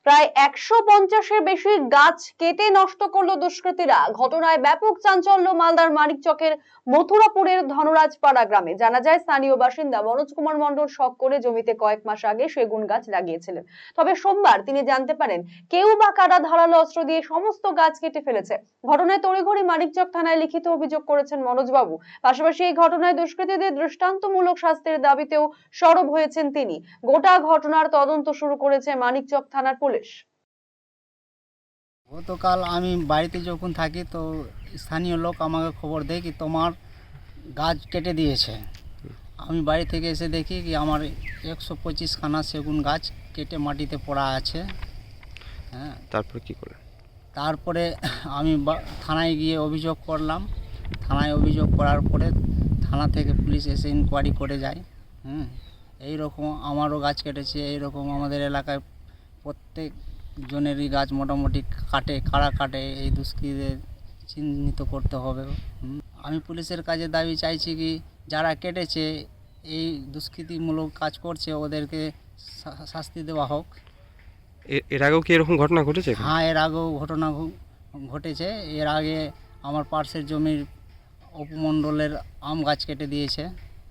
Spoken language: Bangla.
প্রায় 150-এর বেশি গাছ কেটে নষ্ট করলো দুষ্কৃতীরা। ঘটনায় ব্যাপক চাঞ্চল্য মালদার মানিকচকের মথুরাপুরের ধনরাজপাড়া গ্রামে। জানা যায়, স্থানীয় বাসিন্দা মনোজ কুমার মণ্ডল শখ করে জমিতে কয়েক মাস আগে সেগুন গাছ লাগিয়েছিলেন। তবে সোমবার তিনি জানতে পারেন কেউ বা কারা ধারালো অস্ত্র দিয়ে সমস্ত গাছ কেটে ফেলেছে। ঘটনায় তড়িঘড়ি মানিকচক থানায় লিখিত অভিযোগ করেছেন মনোজ বাবু। পাশাপাশি এই ঘটনায় দুষ্কৃতীদের দৃষ্টান্তমূলক শাস্তির দাবিতেও সরব হয়েছেন তিনি। গোটা ঘটনার তদন্ত শুরু করেছে মানিকচক থানার পুলিশ। গতকাল আমি বাড়িতে যখন থাকি তো স্থানীয় লোক আমাকে খবর দেয় কি তোমার গাছ কেটে দিয়েছে। আমি বাড়ি থেকে এসে দেখি কি আমার 125খানা সেগুন গাছ কেটে মাটিতে পড়া আছে। হ্যাঁ, তারপর কি করলেন? তারপরে আমি থানায় গিয়ে অভিযোগ করলাম। থানায় অভিযোগ করার পরে থানা থেকে পুলিশ এসে ইনকোয়ারি করে যায়। এইরকম আমারও গাছ কেটেছে, এইরকম আমাদের এলাকায় প্রত্যেক জনেরই গাছ মোটামুটি কাটে। কারা কাটে এই দুষ্কৃতীদের চিহ্নিত করতে হবে। আমি পুলিশের কাছে দাবি চাইছি কি যারা কেটেছে এই দুষ্কৃতিমূলক কাজ করছে ওদেরকে শাস্তি দেওয়া হোক। এর আগেও কি এরকম ঘটনা ঘটেছে? হ্যাঁ, এর আগেও ঘটনা ঘটেছে। এর আগে আমার পার্শ্বের জমির অপমণ্ডলের আম গাছ কেটে দিয়েছে।